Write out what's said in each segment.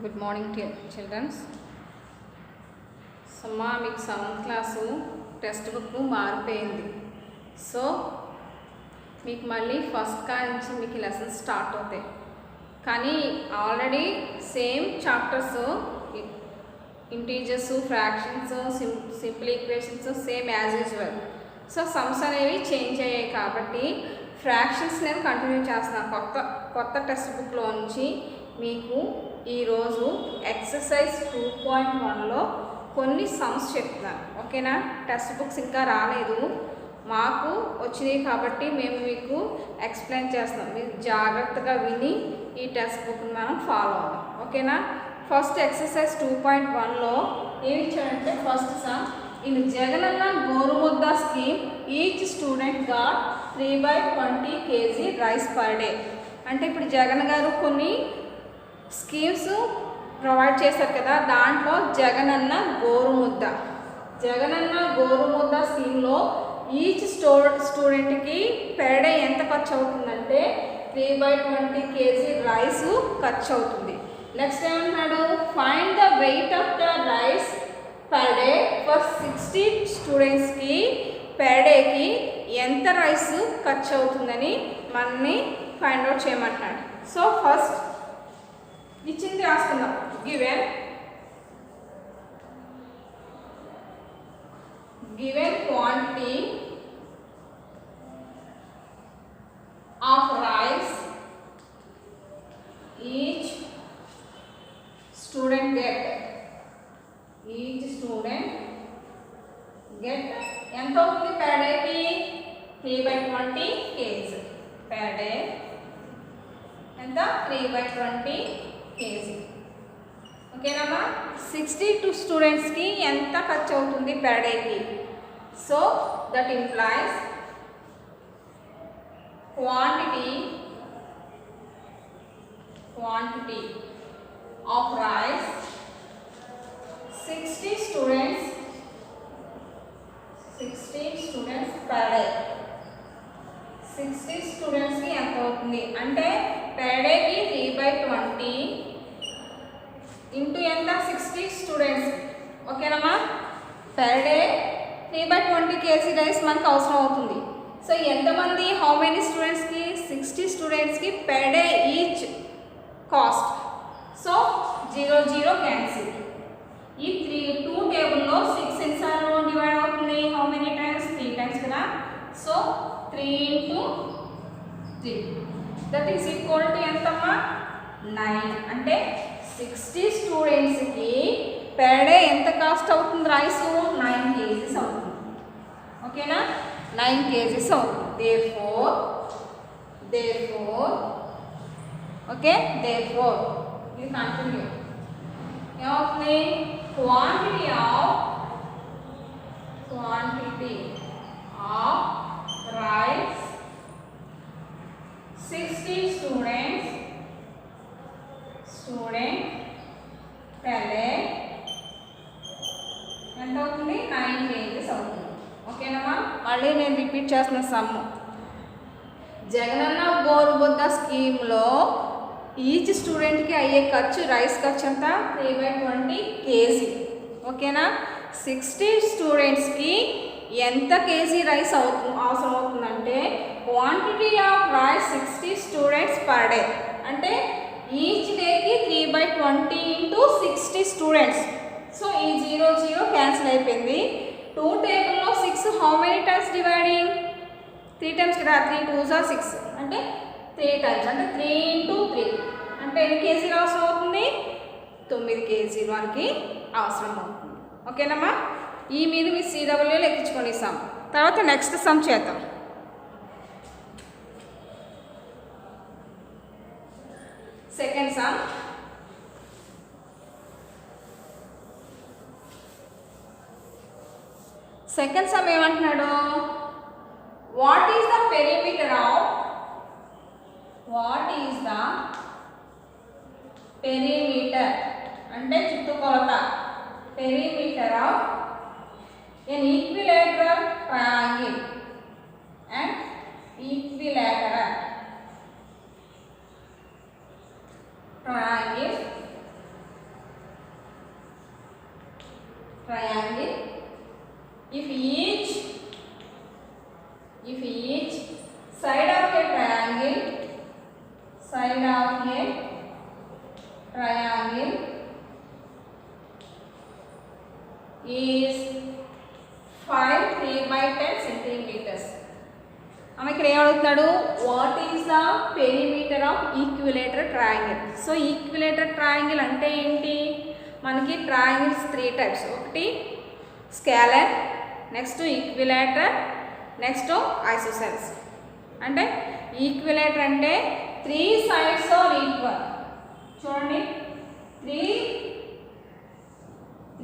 Good morning, children. So, మీకు 7th class text book మారిపోయింది. So మీకు మళ్ళీ ఫస్ట్ కా నుంచి మీకు లెసన్స్ స్టార్ట్ అవుతాయి. కానీ already same chapters integers, fractions, simple equations same as usual. So sums అనేవి చేంజ్ అయ్యాయి కాబట్టి ఫ్రాక్షన్స్ నేను కంటిన్యూ చేస్తున్నాను కొత్త టెక్స్ట్ బుక్లో నుంచి. మీకు ఈరోజు ఎక్సర్సైజ్ 2.1లో కొన్ని సమ్స్ చెప్తున్నాను. ఓకేనా? టెక్స్ట్ బుక్స్ ఇంకా రాలేదు, మాకు వచ్చినాయి కాబట్టి మేము మీకు ఎక్స్ప్లెయిన్ చేస్తాం. మీరు జాగ్రత్తగా విని ఈ టెక్స్ట్ బుక్ని మనం ఫాలో అవ్వాలి. ఓకేనా? ఫస్ట్ ఎక్సర్సైజ్ 2.1లో ఏమి ఇచ్చాడంటే first some, in Jagananna Gorumudda scheme each student got 3/20 kg rice per day. అంటే ఇప్పుడు జగన్ గారు కొన్ని స్కీమ్స్ ప్రొవైడ్ చేశారు కదా, దాంట్లో జగనన్న గోరుముద్ద స్కీమ్లో ఈచ్ స్టూడెంట్కి పర్ డే ఎంత ఖర్చు అవుతుందంటే 3/20 kg రైస్ ఖర్చు అవుతుంది. నెక్స్ట్ ఏమంటున్నాడు, find the weight of the rice per day for 60 స్టూడెంట్స్కి పర్ డేకి ఎంత రైస్ ఖర్చు అవుతుందని మనని ఫైండ్ అవుట్ చేయమంటున్నాడు. సో ఫస్ట్ ఇచ్చింది రాసుకుందాం. Given quantity of rice each student get ఎంత అవుతుంది పర్ డేకి? 3/20 kg పర్ డే. ఎంత? 3/20 kg. ఓకేనమ్మా? 62 స్టూడెంట్స్కి ఎంత ఖర్చు అవుతుంది పర్ డేకి? So that implies quantity of rice 60 students per day. 60 స్టూడెంట్స్కి ఎంత అవుతుంది అంటే పర్ డేకి 3/20 ఇంటూ ఎంత? 60 స్టూడెంట్స్. ఓకేనమ్మా? పర్ డే 3/20 kg రైస్ మనకు అవసరం అవుతుంది. సో ఎంతమంది, హౌ మెనీ స్టూడెంట్స్కి? 60 స్టూడెంట్స్కి per day each cost. So 0 cancel. ఈ 2 టేబుల్లో 6 ఎన్నిసార్లు డివైడ్ అవుతుంది? How many times? 3 టైమ్స్ కదా. So 3 × 3 that is equal to ఎంతమ్మా? 9. అంటే 60 స్టూడెంట్స్కి పర్ డే ఎంత కాస్ట్ అవుతుంది రైస్? 9 kgs అవుతుంది. ఓకేనా? 9 kgs అవుతుంది. therefore ఓకే, therefore ఇది కంటిన్యూ ఏమవుతుంది? Quantity of rice 60 student per day ఎంత అవుతుంది? 9 kgs అవుతుంది. ఓకేనమ్మా? మళ్ళీ నేను రిపీట్ చేస్తున్న సమ్, జగనన్న గోరుముద్ద స్కీమ్లో ఈచ్ స్టూడెంట్కి అయ్యే ఖర్చు, రైస్ ఖర్చు ఎంత? 3/20 kg. ఓకేనా? 60 స్టూడెంట్స్కి ఎంత కేజీ రైస్ అవసరం అవుతుందంటే quantity of rice 60 students per day. అంటే ఈచ్ డేకి 3/20 ఇంటూ 60 స్టూడెంట్స్. సో ఈ 0 క్యాన్సిల్ అయిపోయింది. 2 టేబుల్లో 6 how many times dividing? 3 times కదా. 3 2s are 6 అంటే 3 టైమ్స్. అంటే 3 × 3 అంటే ఎన్ని కేజీలు అవసరం అవుతుంది? 9 kg మనకి అవసరం అవుతుంది. ఓకేనమ్మా? ఈ మీద మీ CW లెక్కించుకొని సమ్. తర్వాత నెక్స్ట్ సమ్ చేద్దాం. సెకండ్ సమ్, ఏమంటున్నాడు? వాట్ ఈస్ ద పెరిమీటర్ అంటే చుట్టుకొలత. Perimeter of an equilateral triangle and equilateral triangle triangle, if each side of a triangle is 5 3/10 centimeters. ఆమె ఇక్కడ ఏమడుగుతున్నాడు, what is the perimeter of equilateral triangle. So equilateral triangle అంటే ఏంటి, మనకి triangles 3 types. ఒకటి scalar, next equilateral, next isosceles. అంటే equilateral అంటే 3 sides are equal. చూడండి,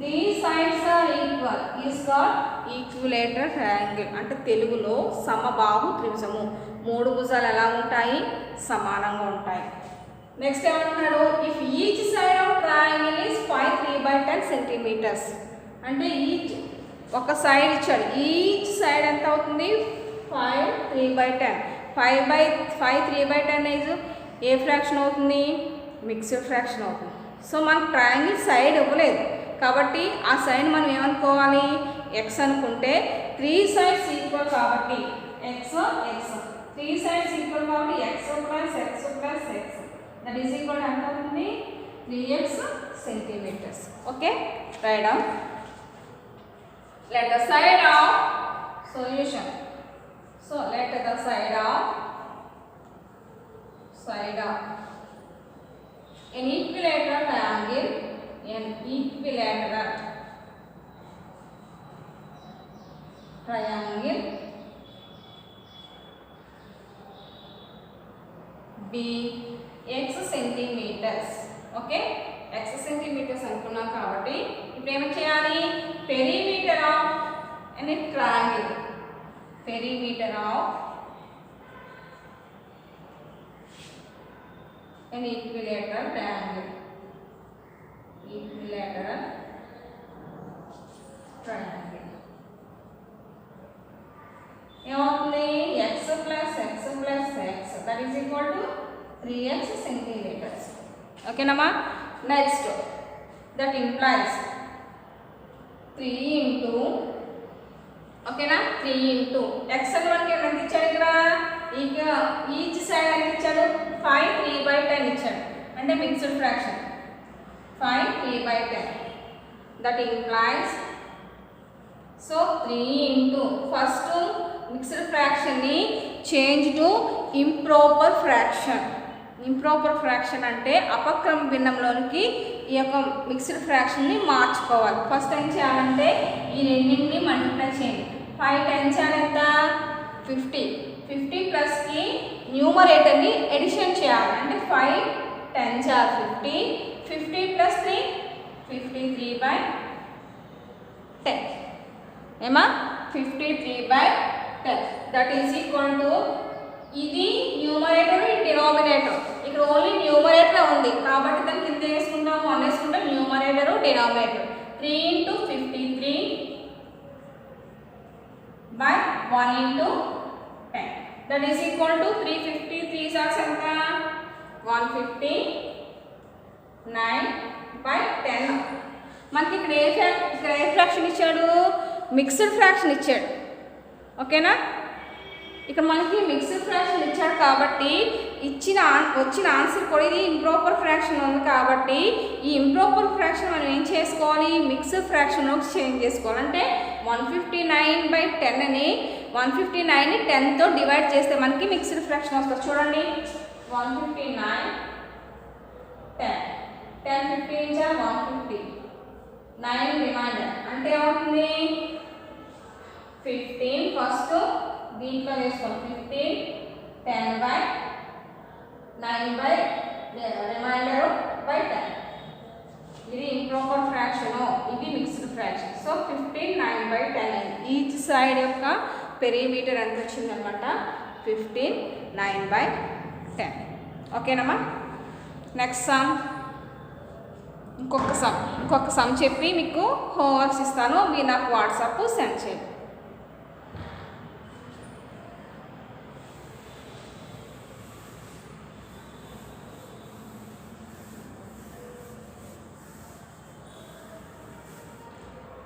3 sides are equal is called equilateral triangle. అంటే తెలుగులో సమబాహు త్రిభుజము. 3 భుజాలు ఎలా ఉంటాయి, సమానంగా ఉంటాయి. నెక్స్ట్ ఏమంటున్నాడు, if each side of triangle is 5 3/10 centimetres. అంటే ఈచ్ ఒక సైడ్ ఇచ్చాడు, ఈచ్ సైడ్ ఎంత అవుతుంది 5 3/10. 5 3/10 ఈజ్ ఏ ఫ్రాక్షన్ అవుతుంది, మిక్స్డ్ ఫ్రాక్షన్ అవుతుంది. సో మనకు ట్రయాంగిల్ సైడ్ ఇవ్వలేదు కాబట్టి ఆ సైడ్ మనం ఏమనుకోవాలి, ఎక్స్ అనుకుంటే 3 sides ఈక్వల్ కాబట్టి ఎక్స్ 3 sides ఈక్వల్ కాబట్టి x plus x that is equal ఎంత అవుతుంది 3x centimetres. Okay, write down. Let the side of solution. So let the side of an equilateral triangle be x centimeters. Okay, x centimetres అనుకున్నాం కాబట్టి ఇప్పుడు ఏం చేయాలి, perimeter of any triangle, perimeter of an equilateral triangle, ఏమవుతుంది x plus x that is equal to 3x centimetres. ఓకేనమ్మా. Next that implies 3 into, ఓకేనా, 3 into X అని మనకి ఎంత ఇచ్చాడు ఇక్కడ, ఈచ్ సైడ్ ఎంత ఇచ్చాడు 5 3/10 ఇచ్చాడు. అంటే mixed fraction 5 3/10 that implies. So 3 into first mixed ఫ్రాక్షన్ని change to improper fraction. Improper fraction అంటే అపక్రమ భిన్నంలోనికి ఈ యొక్క మిక్స్డ్ ఫ్రాక్షన్ని మార్చుకోవాలి. ఫస్ట్ ఏం చేయాలంటే ఈ రెండింటిని మల్టిప్లై చేయండి. 5 10 ఎంత 50, 50 ప్లస్కి న్యూమరేటర్ని ఎడిషన్ చేయాలి. అంటే 5 10 50, 50 ప్లస్ 3 53/10. ఏమా 53/10 దట్ ఈస్ ఈక్వల్ టు, ఇది న్యూమరేటర్ డినామినేటర్. ఇక్కడ ఓన్లీ న్యూమరేటర్ ఉంది కాబట్టి దాన్ని కింద వేసుకుంటాము, 1 వేసుకుంటాం, numerator denominator. 3 into 53/1 into 10 that is equal to 353 సార్స్ ఎంత 159/10. మనకి ఇక్కడ ఏ ఫ్రాక్షన్ ఇచ్చాడు, మిక్స్డ్ ఫ్రాక్షన్ ఇచ్చాడు. ఓకేనా, ఇక్కడ మనకి మిక్స్డ్ ఫ్రాక్షన్ ఇచ్చాడు కాబట్టి వచ్చిన ఆన్సర్ కూడా ఇది ఇంప్రాపర్ ఫ్రాక్షన్ ఉంది కాబట్టి ఈ ఇంప్రాపర్ ఫ్రాక్షన్ మనం ఏం చేసుకోవాలి, మిక్స్డ్ ఫ్రాక్షన్లోకి చేంజ్ చేసుకోవాలి. అంటే 159/10ని 159ని 10తో డివైడ్ చేస్తే మనకి మిక్స్డ్ ఫ్రాక్షన్ వస్తుంది. చూడండి 159 10 10 15 150 9 రిమైండర్ అంటే ఏమవుతుంది 15 ఫస్ట్ దీంట్లో వేసుకోవాలి 15 10/9 రిమైండర్ బై 10. ఇది ఇంప్రాపర్ ఫ్రాక్షన్, ఇది mixed fraction. So 15 9/10 each side యొక్క పెరిమీటర్ ఎంత వచ్చిందనమాట 15 9/10. ఓకేనమ్మా. నెక్స్ట్ సమ్ ఇంకొక సమ్ చెప్పి మీకు హోంవర్క్స్ ఇస్తాను, మీరు నాకు వాట్సాప్ సెండ్ చేయండి.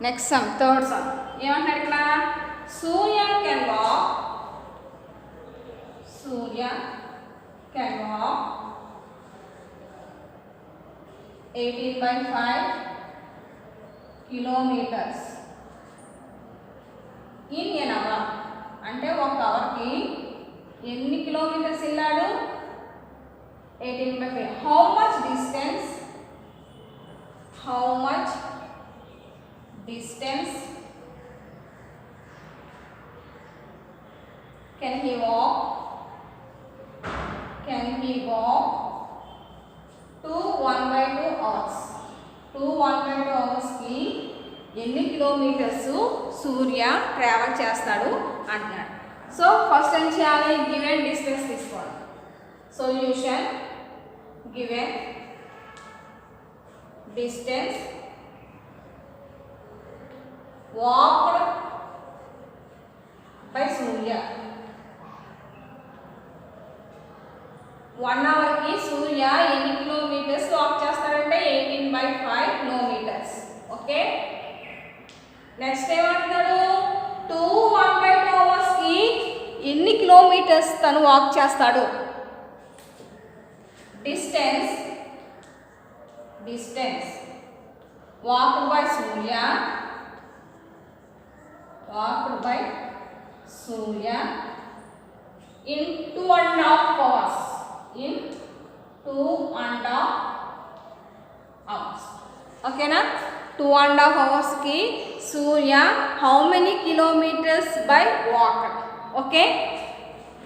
నెక్స్ట్ సమ్ థర్డ్ సమ్ ఏమంటారు ఇక్కడ సూర్య can walk 18/5 kilometers in an hour. అంటే ఒక అవర్కి ఎన్ని కిలోమీటర్స్ వెళ్ళాడు 18/5. How much distance can he walk to 1/2 hours. 1/2 hours కి ఎన్ని కిలోమీటర్స్ సూర్య ట్రావెల్ చేస్తాడు అంటున్నాడు. సో ఫస్ట్ ఏం చేయాలి, గివెన్ డిస్టెన్స్ తీసుకోవాలి. Solution given distance walked by Surya. 1 అవర్కి సూర్య ఎన్ని కిలోమీటర్స్ వాక్ చేస్తాడంటే 18/5 కిలోమీటర్స్. ఓకే, నెక్స్ట్ ఏమంటున్నాడు 1/2 అవర్స్కి ఎన్ని కిలోమీటర్స్ తను వాక్ చేస్తాడు. Distance walked by Surya in 2.5 hours. ఓకేనా, 2.5 hours కి Surya how many kilometres by walk. Okay,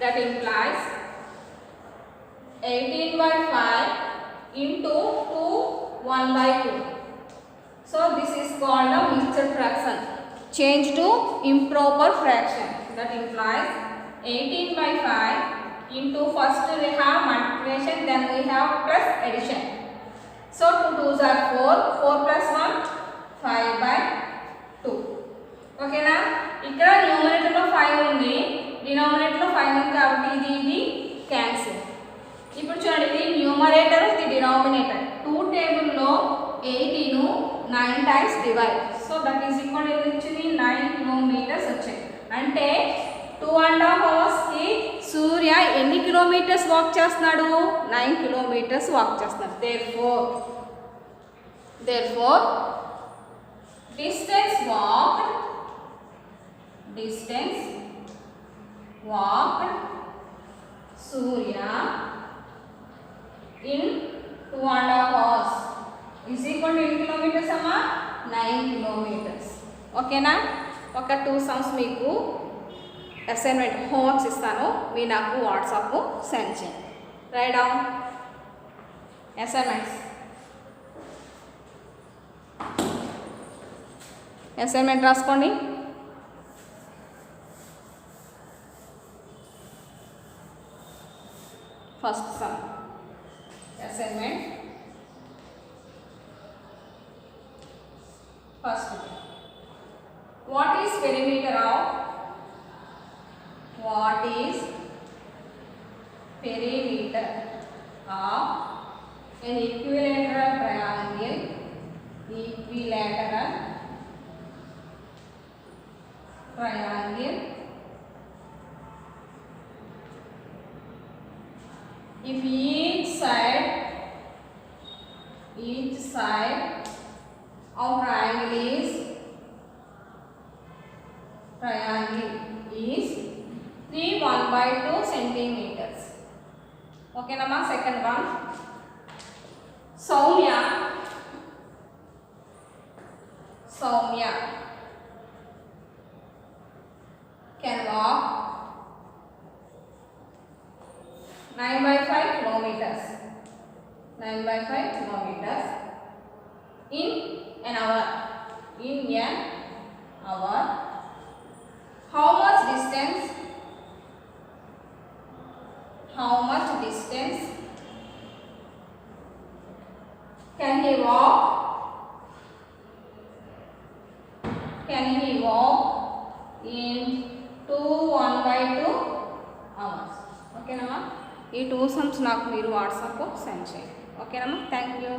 that implies 18/5 into 2 1/2. So this is called a mixed fraction. Change to improper fraction. That implies 18/5 into first we have multiplication, then we have plus addition. So 2 2s are 4, 4 plus 1 5/2. Okay na, ఇక్కడ numerator లో 5 ఉంది, denominator లో 5 ఉంది కాబట్టి ఇది cancel. ఇప్పుడు చూడండి, ఇది న్యూమరేటర్, ఇది డినామినేటర్. 2 టేబుల్ లో 18 9 times divide. So that is equal to వచ్చింది 9 కిలోమీటర్స్ వచ్చాయి. అంటే 2.5 hours కి సూర్య ఎన్ని కిలోమీటర్స్ వాక్ చేస్తున్నాడు, 9 కిలోమీటర్స్ వాక్ చేస్తున్నాడు. therefore distance walked Surya in 2.5 hours is equal to ఎన్ని కిలోమీటర్స్ అమ్మా 9 కిలోమీటర్స్. ఓకేనా, ఒక 2 సమ్స్ మీకు అసైన్మెంట్ హోంవర్క్స్ ఇస్తాను, మీరు నాకు వాట్సాప్ సెండ్ చేయండి. రైట్ డౌన్ అసైన్మెంట్ రాసుకోండి. First some assignment. First, what is perimeter of an equilateral triangle if each side of triangle is 3 1/2 centimeters. Okay nama. Second one, Soumya can walk 9/5 kilometers in an hour. How much distance can he walk in 1/2 hours. ఓకేనమ్మా, ఈ 2 sums నాకు మీరు WhatsApp send చేయండి. ఓకేనమ్మా, thank you.